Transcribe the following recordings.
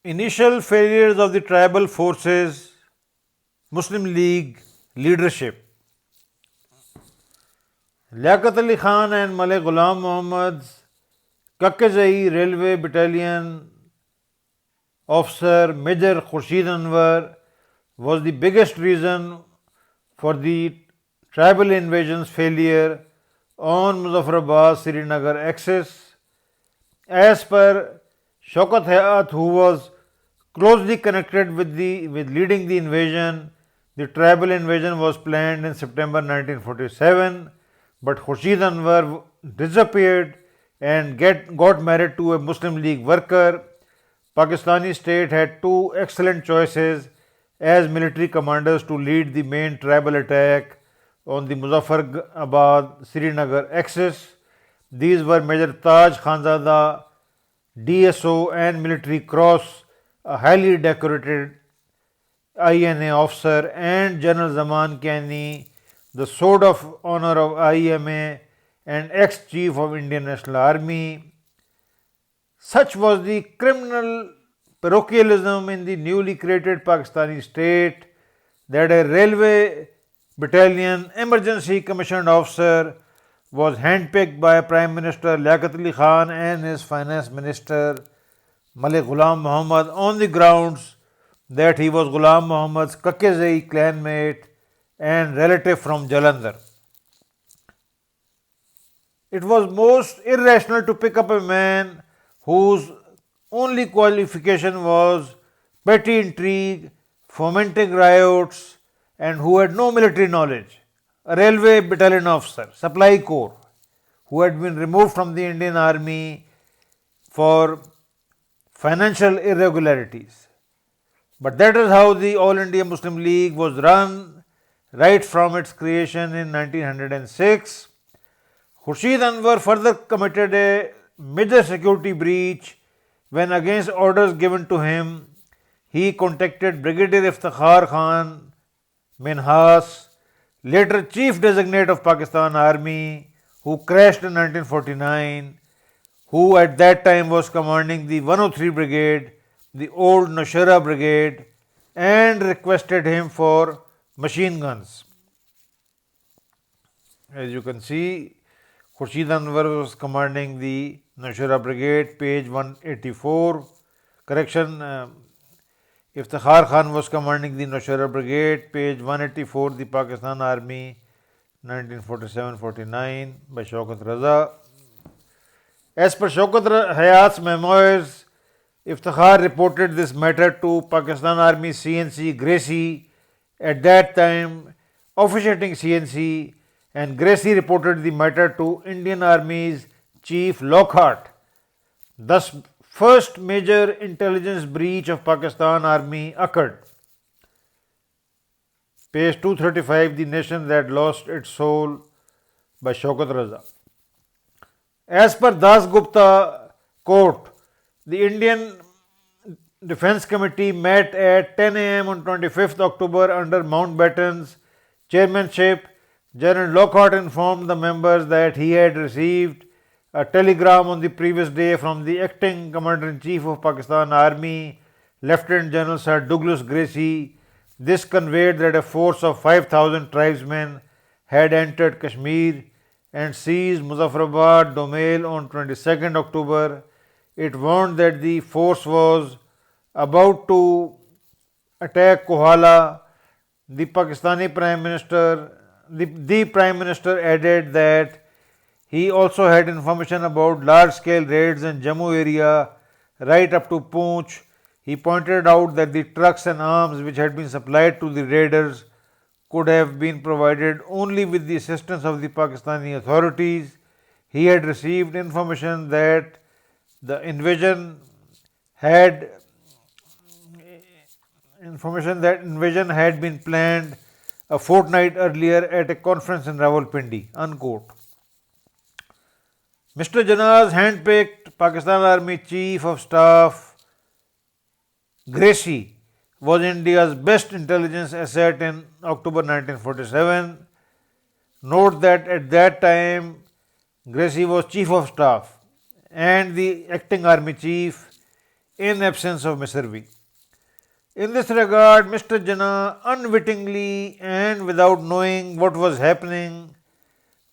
Initial failures of the tribal forces, Muslim League leadership. Liaquat Ali Khan and Malik Ghulam Muhammad's Kakkazai Railway Battalion officer Major Khurshid Anwar was the biggest reason for the tribal invasion's failure on Muzaffarabad Srinagar axis. As per Shaukat Hayat, who was closely connected with leading the invasion, the tribal invasion was planned in September 1947, but Khurshid Anwar disappeared and got married to a Muslim League worker. Pakistani state had two excellent choices as military commanders to lead the main tribal attack on the Muzaffarabad Srinagar axis. These were Major Taj Khanzada, DSO and Military Cross, a highly decorated INA officer, and General Zaman Kiani, the Sword of Honor of IMA and ex-chief of Indian National Army. Such was the criminal parochialism in the newly created Pakistani state that a railway battalion emergency commissioned officer was handpicked by Prime Minister Liaquat Ali Khan and his Finance Minister Malik Ghulam Muhammad on the grounds that he was Ghulam Muhammad's Kakkazai clanmate and relative from Jalandhar. It was most irrational to pick up a man whose only qualification was petty intrigue, fomenting riots, and who had no military knowledge. A railway battalion officer, Supply Corps, who had been removed from the Indian Army for financial irregularities. But that is how the All India Muslim League was run right from its creation in 1906. Khurshid Anwar further committed a major security breach when, against orders given to him, he contacted Brigadier Iftikhar Khan Minhas, later Chief Designate of Pakistan Army, who crashed in 1949, who at that time was commanding the 103 Brigade, the old Nashara Brigade, and requested him for machine guns. As you can see, Khurshid Anwar was commanding the Nashara Brigade, page 184. Correction, Iftikhar Khan was commanding the Nashara Brigade, page 184, the Pakistan Army, 1947-49, by Shaukat Raza. As per Shaukat Hayat's memoirs, Iftikhar reported this matter to Pakistan Army CNC Gracey, at that time officiating CNC, and Gracey reported the matter to Indian Army's Chief Lockhart. Thus, first major intelligence breach of Pakistan Army occurred. Page 235, The Nation That Lost Its Soul, by Shaukat Raza. As per Das Gupta Court, the Indian Defence Committee met at 10 am on 25th October under Mountbatten's chairmanship. General Lockhart informed the members that he had received a telegram on the previous day from the acting Commander-in-Chief of Pakistan Army, Lieutenant General Sir Douglas Gracey. This conveyed that a force of 5,000 tribesmen had entered Kashmir and seized Muzaffarabad Domail on 22nd October. It warned that the force was about to attack Kohala. The Pakistani Prime Minister, the Prime Minister added that he also had information about large-scale raids in Jammu area right up to Poonch. He pointed out that the trucks and arms which had been supplied to the raiders could have been provided only with the assistance of the Pakistani authorities. He had received information that the invasion had been planned a fortnight earlier at a conference in Rawalpindi, unquote. Mr. Janaz handpicked Pakistan Army Chief of Staff Gracey was India's best intelligence asset in October 1947. Note that at that time Gracey was Chief of Staff and the acting Army Chief. in absence of Misrvi. In this regard, Mr. Jinnah unwittingly and without knowing what was happening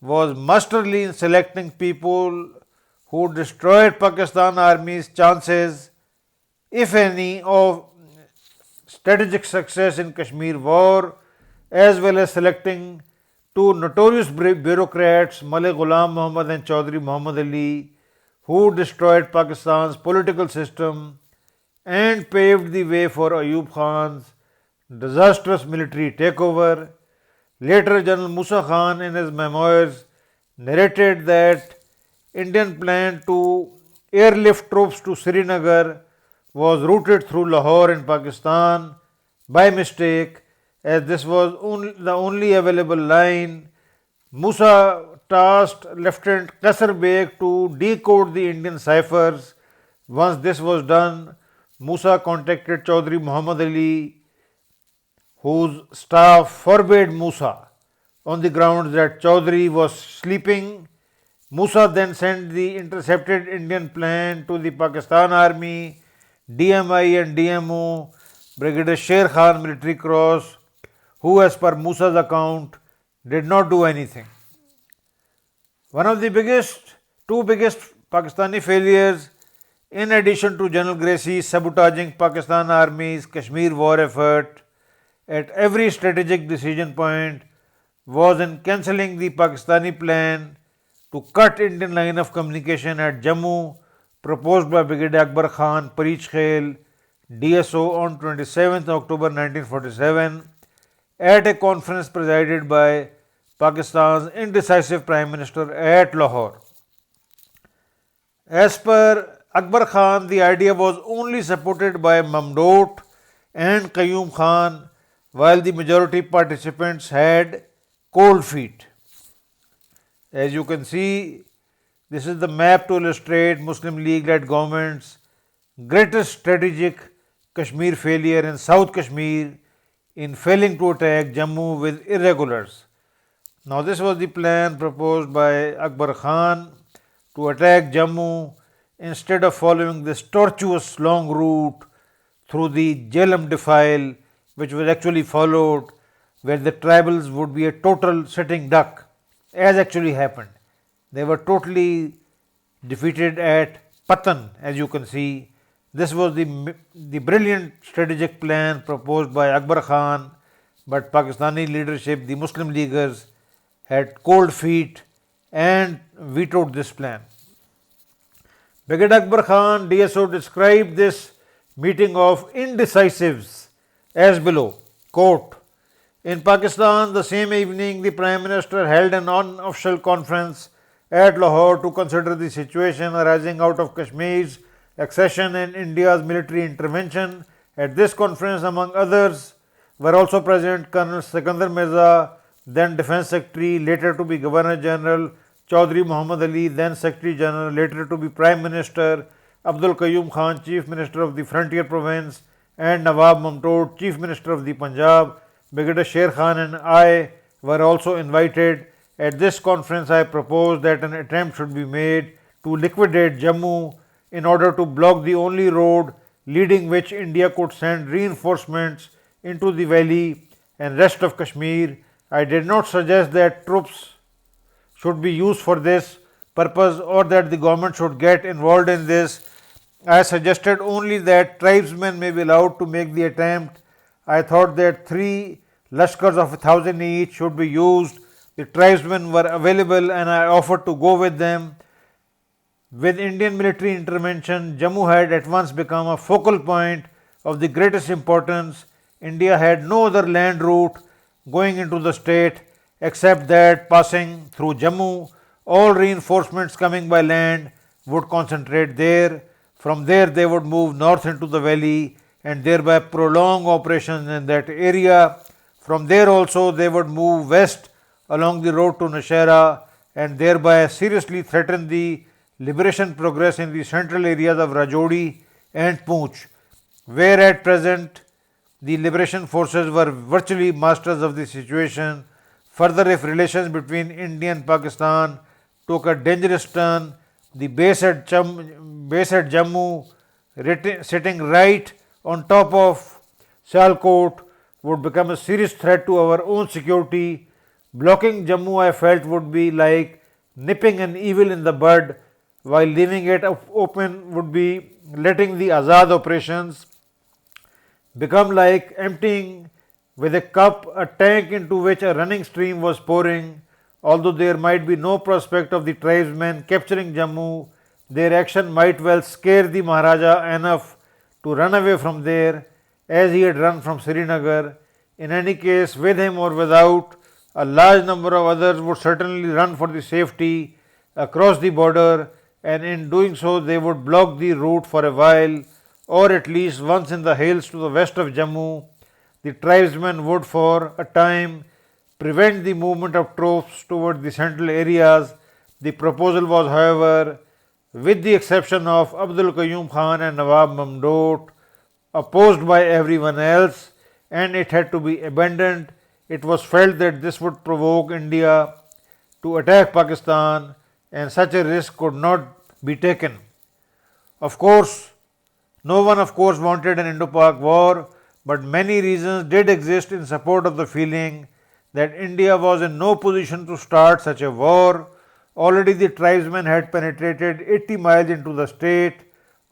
was masterly in selecting people who destroyed Pakistan Army's chances, if any, of strategic success in Kashmir War, as well as selecting two notorious bureaucrats, Malay Ghulam Muhammad and Chaudhry Muhammad Ali, who destroyed Pakistan's political system and paved the way for Ayub Khan's disastrous military takeover. Later, General Musa Khan in his memoirs narrated that Indian plan to airlift troops to Srinagar was routed through Lahore in Pakistan by mistake, as this was the only available line. Musa tasked Lieutenant Qasr Beg to decode the Indian ciphers. Once this was done, Musa contacted Chaudhry Muhammad Ali, whose staff forbade Musa on the grounds that Chaudhry was sleeping. Musa then sent the intercepted Indian plan to the Pakistan Army, DMI and DMO, Brigadier Sher Khan Military Cross, who, as per Musa's account, did not do anything. One of the two biggest Pakistani failures, in addition to General Gracey sabotaging Pakistan Army's Kashmir War effort at every strategic decision point, was in cancelling the Pakistani plan to cut Indian line of communication at Jammu, proposed by Brigadier Akbar Khan Pareech Khail, DSO, on 27th October 1947 at a conference presided by Pakistan's indecisive Prime Minister at Lahore. As per Akbar Khan, the idea was only supported by Mamdot and Qayyum Khan, while the majority participants had cold feet. As you can see, this is the map to illustrate Muslim League-led government's greatest strategic Kashmir failure in South Kashmir in failing to attack Jammu with irregulars. Now, this was the plan proposed by Akbar Khan to attack Jammu instead of following this tortuous long route through the Jhelum defile, which was actually followed, where the tribals would be a total sitting duck, as actually happened. They were totally defeated at Patan, as you can see. This was the brilliant strategic plan proposed by Akbar Khan, but Pakistani leadership, the Muslim Leaguers, had cold feet and vetoed this plan. Brigadier Akbar Khan, DSO, described this meeting of indecisives as below, quote, "In Pakistan, the same evening, the Prime Minister held an unofficial conference at Lahore to consider the situation arising out of Kashmir's accession and India's military intervention. At this conference, among others, were also present Colonel Sikandar Mirza, then Defence Secretary, later to be Governor General, Chaudhry Muhammad Ali, then Secretary General, later to be Prime Minister, Abdul Qayyum Khan, Chief Minister of the Frontier Province, and Nawab Mamdot, Chief Minister of the Punjab. Brigadier Sher Khan and I were also invited. At this conference, I proposed that an attempt should be made to liquidate Jammu in order to block the only road leading which India could send reinforcements into the valley and rest of Kashmir. I did not suggest that troops should be used for this purpose or that the government should get involved in this. I suggested only that tribesmen may be allowed to make the attempt. I thought that 3 Lashkars of 1,000 each should be used. The tribesmen were available and I offered to go with them. With Indian military intervention, Jammu had at once become a focal point of the greatest importance. India had no other land route going into the state except that passing through Jammu. All reinforcements coming by land would concentrate there. From there, they would move north into the valley and thereby prolong operations in that area. From there also, they would move west along the road to Nashera and thereby seriously threaten the liberation progress in the central areas of Rajouri and Poonch, where at present the liberation forces were virtually masters of the situation. Further, if relations between India and Pakistan took a dangerous turn, the base at Jammu sitting right on top of Sialkot would become a serious threat to our own security. Blocking Jammu, I felt, would be like nipping an evil in the bud, while leaving it open would be letting the Azad operations become like emptying with a cup a tank into which a running stream was pouring. Although there might be no prospect of the tribesmen capturing Jammu, their action might well scare the Maharaja enough to run away from there, as he had run from Srinagar. In any case, with him or without, a large number of others would certainly run for the safety across the border, and in doing so they would block the route for a while, or at least once in the hills to the west of Jammu. The tribesmen would for a time prevent the movement of troops toward the central areas. The proposal was, however, with the exception of Abdul Qayyum Khan and Nawab Mamdot, opposed by everyone else, and it had to be abandoned. It was felt that this would provoke India to attack Pakistan, and such a risk could not be taken. Of course, no one wanted an Indo-Pak war, but many reasons did exist in support of the feeling that India was in no position to start such a war. Already the tribesmen had penetrated 80 miles into the state,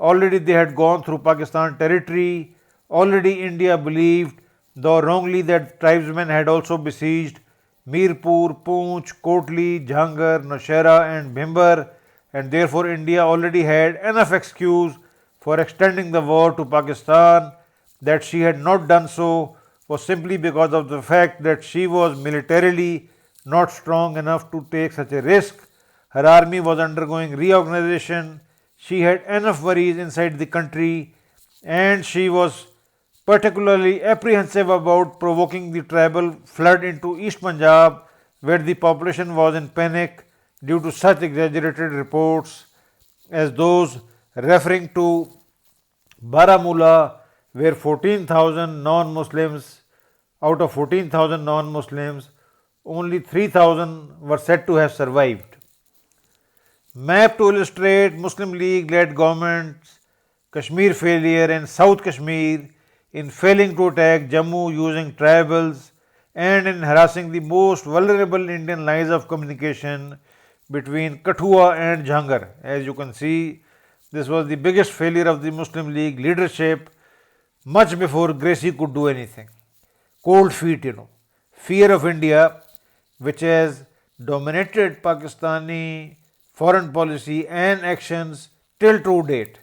already they had gone through Pakistan territory, already India believed, though wrongly, that tribesmen had also besieged Mirpur, Poonch, Kotli, Jhangar, Naushera and Bhimber, and therefore India already had enough excuse for extending the war to Pakistan. That she had not done so was simply because of the fact that she was militarily not strong enough to take such a risk. Her army was undergoing reorganization, she had enough worries inside the country, and she was particularly apprehensive about provoking the tribal flood into East Punjab, where the population was in panic due to such exaggerated reports as those referring to Baramulla, where 14,000 non-Muslims, out of 14,000 non-Muslims, only 3,000 were said to have survived. Map to illustrate Muslim League-led government's Kashmir failure in South Kashmir in failing to attack Jammu using tribals and in harassing the most vulnerable Indian lines of communication between Kathua and Jhangar. As you can see, this was the biggest failure of the Muslim League leadership much before Gracey could do anything. Cold feet, fear of India, which has dominated Pakistani foreign policy and actions till to date.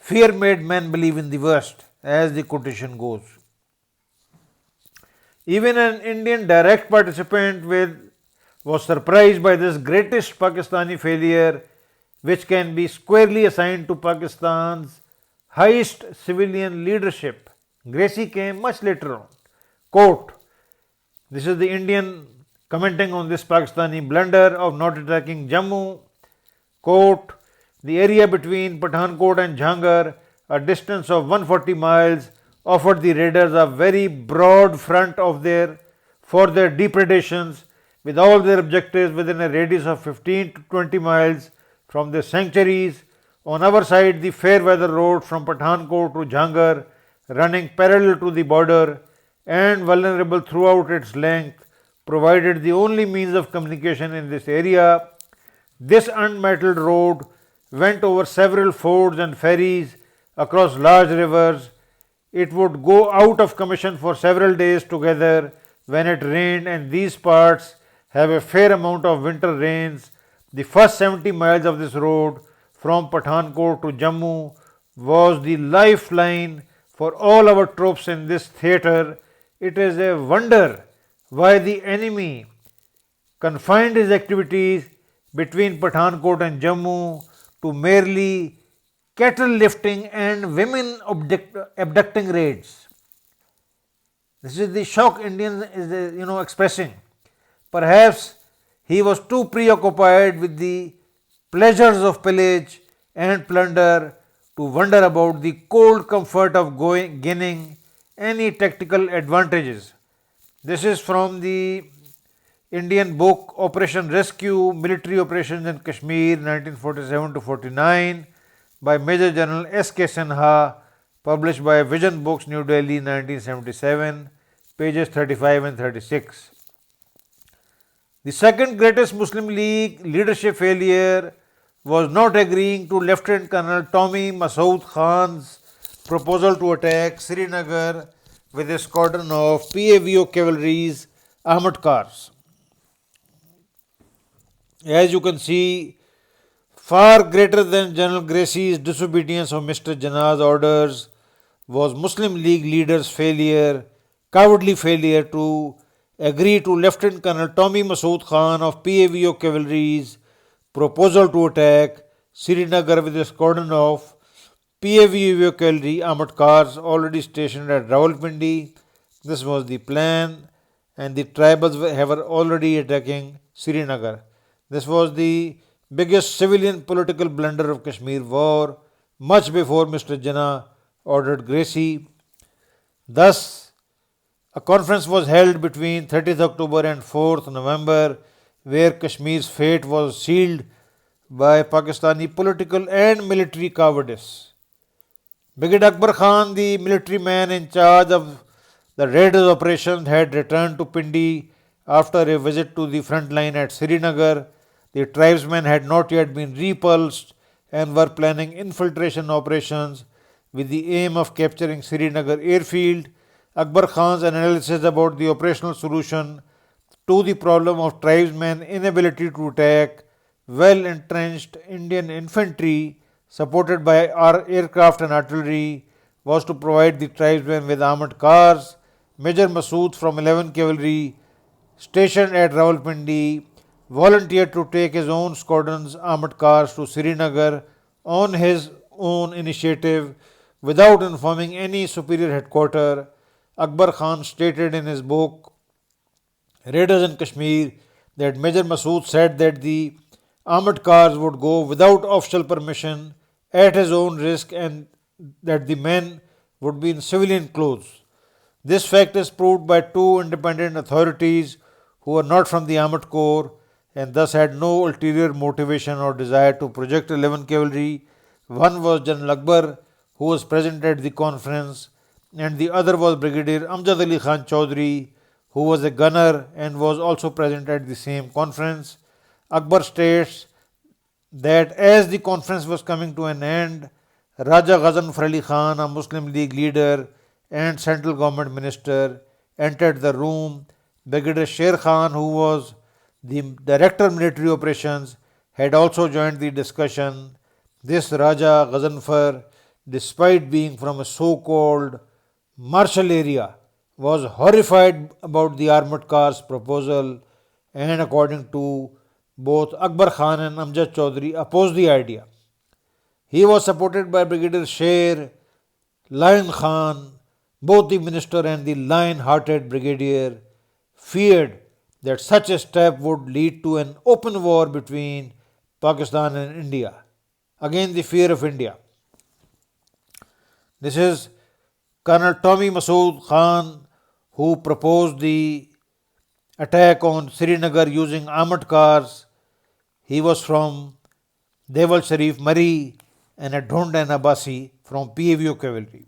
Fear made men believe in the worst, as the quotation goes. Even an Indian direct participant was surprised by this greatest Pakistani failure, which can be squarely assigned to Pakistan's highest civilian leadership. Gracey came much later on. Quote, this is the Indian commenting on this Pakistani blunder of not attacking Jammu. Quote, the area between Pathankot and Jhangar, a distance of 140 miles, offered the raiders a very broad front for their depredations, with all their objectives within a radius of 15 to 20 miles from their sanctuaries. On our side, the Fairweather Road from Pathankot to Jhangar, running parallel to the border and vulnerable throughout its length, provided the only means of communication in this area. This unmetalled road went over several fords and ferries across large rivers. It would go out of commission for several days together when it rained, and these parts have a fair amount of winter rains. The first 70 miles of this road from Pathankot to Jammu was the lifeline for all our troops in this theatre. It is a wonder why the enemy confined his activities between Pathankot and Jammu to merely cattle lifting and women abducting raids. This is the shock Indian is expressing. Perhaps he was too preoccupied with the pleasures of pillage and plunder to wonder about the cold comfort of gaining any tactical advantages. This is from the Indian book Operation Rescue, Military Operations in Kashmir 1947 to 49 by Major General S.K. Sinha, published by Vision Books, New Delhi, 1977, pages 35 and 36. The second greatest Muslim League leadership failure was not agreeing to Lieutenant Colonel Tommy Masood Khan's proposal to attack Srinagar with a squadron of PAVO cavalry's armored cars. As you can see, far greater than General Gracey's disobedience of Mr. Jinnah's orders was Muslim League leaders' cowardly failure to agree to Lieutenant Colonel Tommy Masood Khan of PAVO cavalry's proposal to attack Srinagar with a squadron of PAVO cavalry armored cars already stationed at Rawalpindi. This was the plan, and the tribals were already attacking Srinagar. This was the biggest civilian political blunder of Kashmir War, much before Mr. Jinnah ordered Gracey. Thus, a conference was held between 30th October and 4th November, where Kashmir's fate was sealed by Pakistani political and military cowardice. Brigadier Akbar Khan, the military man in charge of the raiders operations, had returned to Pindi after a visit to the front line at Srinagar. The tribesmen had not yet been repulsed and were planning infiltration operations with the aim of capturing Srinagar airfield. Akbar Khan's analysis about the operational solution to the problem of tribesmen' inability to attack well entrenched Indian infantry supported by our aircraft and artillery was to provide the tribesmen with armored cars. Major Masood from 11 Cavalry, stationed at Rawalpindi, volunteered to take his own squadron's armored cars to Srinagar on his own initiative without informing any superior headquarter. Akbar Khan stated in his book Raiders in Kashmir that Major Masood said that the armored cars would go without official permission at his own risk and that the men would be in civilian clothes. This fact is proved by two independent authorities who were not from the armored corps and thus had no ulterior motivation or desire to project 11 cavalry. One was General Akbar, who was present at the conference, and the other was Brigadier Amjad Ali Khan Chaudhry, who was a gunner and was also present at the same conference. Akbar states that as the conference was coming to an end, Raja Ghazanfar Ali Khan, a Muslim League leader and central government minister, entered the room. Brigadier Sher Khan, who was the director of military operations, had also joined the discussion. This Raja Ghazanfar, despite being from a so-called martial area, was horrified about the armored cars proposal and, according to both Akbar Khan and Amjad Chaudhry, opposed the idea. He was supported by Brigadier Sher, Lion Khan. Both the minister and the lion-hearted brigadier feared that such a step would lead to an open war between Pakistan and India. Again, the fear of India. This is Colonel Tommy Masood Khan, who proposed the attack on Srinagar using armored cars. He was from Deval Sharif Mari and a Dhund and Abbasi from PAVO cavalry.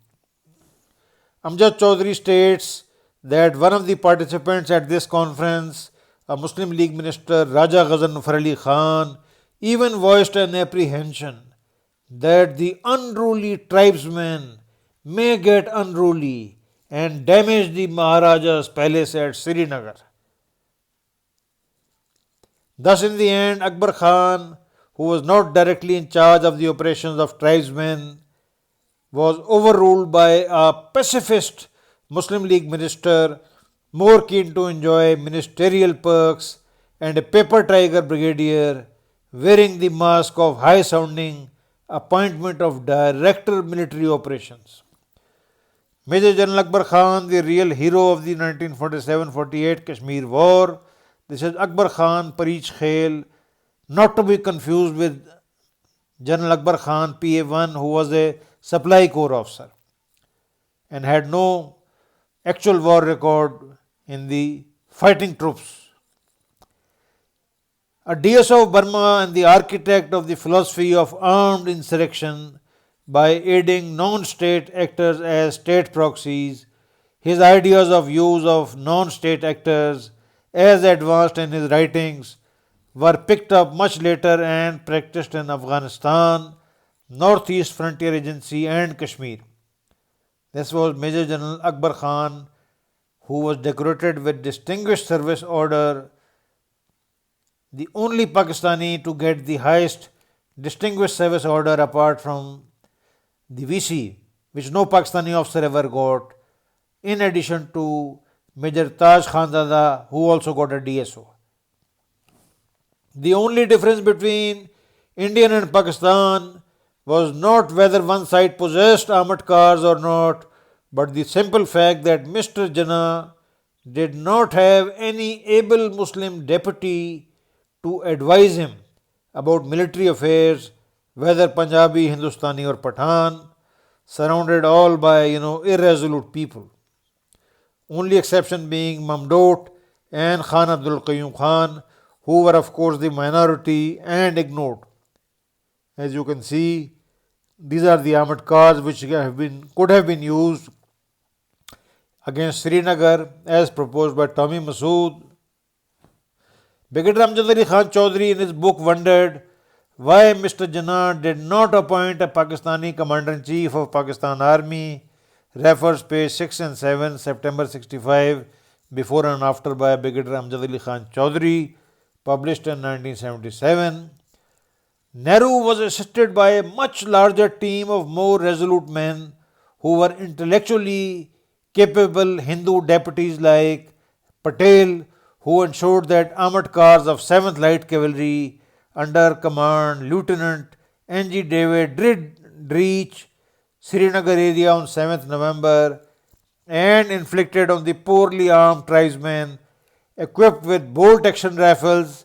Amjad Chaudhry states that one of the participants at this conference, a Muslim League minister, Raja Ghazanfar Ali Khan, even voiced an apprehension that the unruly tribesmen may get unruly and damage the Maharaja's palace at Srinagar. Thus, in the end, Akbar Khan, who was not directly in charge of the operations of tribesmen, was overruled by a pacifist Muslim League minister more keen to enjoy ministerial perks and a paper tiger brigadier wearing the mask of high-sounding appointment of director military operations. Major General Akbar Khan, the real hero of the 1947-48 Kashmir War. This is Akbar Khan Pareech Khail, not to be confused with General Akbar Khan PA1, who was a supply corps officer and had no actual war record in the fighting troops. A DSO of Burma and the architect of the philosophy of armed insurrection, by aiding non-state actors as state proxies. His ideas of use of non-state actors as advanced in his writings were picked up much later and practiced in Afghanistan, Northeast Frontier Agency and Kashmir. This was Major General Akbar Khan, who was decorated with Distinguished Service Order, the only Pakistani to get the highest Distinguished Service Order apart from the VC, which no Pakistani officer ever got, in addition to Major Taj Khanzada, who also got a DSO. The only difference between India and Pakistan was not whether one side possessed armored cars or not, but the simple fact that Mr. Jinnah did not have any able Muslim deputy to advise him about military affairs, whether Punjabi, Hindustani, or Pathan, surrounded all by irresolute people. Only exception being Mamdot and Khan Abdul Qayyum Khan, who were of course the minority and ignored. As you can see, these are the armored cars which could have been used against Srinagar as proposed by Tommy Masood. Brigadier Amjad Ali Khan Chaudhary in his book wondered why Mr. Jinnah did not appoint a Pakistani Commander-in-Chief of Pakistan Army, refers page 6 and 7, September 65, before and after by Brigadier Amjad Ali Khan Chaudhary, published in 1977. Nehru was assisted by a much larger team of more resolute men who were intellectually capable Hindu deputies like Patel, who ensured that armored cars of 7th Light Cavalry under command Lieutenant N.G. David did reach Srinagar area on 7th November and inflicted on the poorly armed tribesmen equipped with bolt action rifles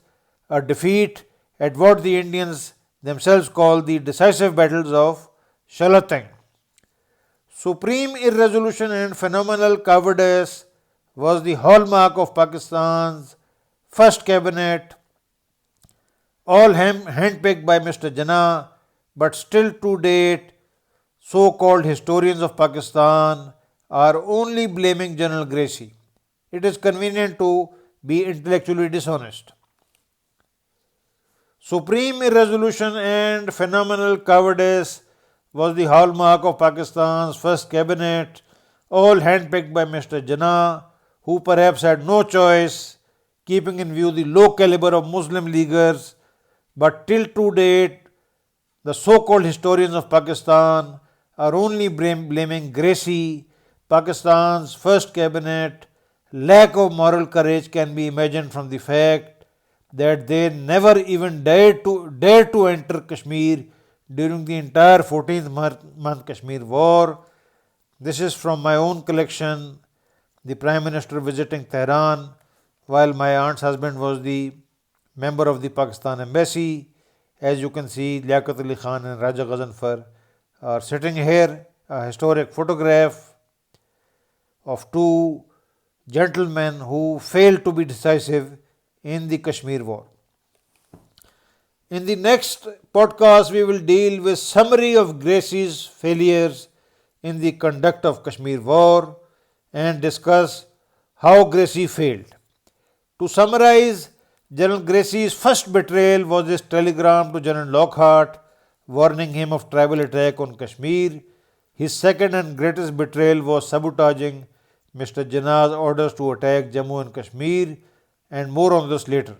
a defeat at what the Indians themselves called the decisive battles of Shalatang. Supreme irresolution and phenomenal cowardice was the hallmark of Pakistan's first cabinet, all handpicked by Mr. Jinnah, but still to date, so-called historians of Pakistan are only blaming General Gracey. It is convenient to be intellectually dishonest. Supreme irresolution and phenomenal cowardice was the hallmark of Pakistan's first cabinet, all handpicked by Mr. Jinnah, who perhaps had no choice, keeping in view the low caliber of Muslim leaguers, but till to date, the so-called historians of Pakistan are only blaming Gracey, Pakistan's first cabinet. Lack of moral courage can be imagined from the fact that they never even dared to enter Kashmir during the entire 14th month Kashmir War. This is from my own collection, the Prime Minister visiting Tehran while my aunt's husband was the member of the Pakistan Embassy. As you can see, Liaquat Ali Khan and Raja Ghazanfar are sitting here, a historic photograph of two gentlemen who failed to be decisive in the Kashmir War. In the next podcast, we will deal with summary of Gracey's failures in the conduct of Kashmir War and discuss how Gracey failed. To summarize, General Gracey's first betrayal was his telegram to General Lockhart warning him of tribal attack on Kashmir. His second and greatest betrayal was sabotaging Mr. Jinnah's orders to attack Jammu and Kashmir, and more on this later.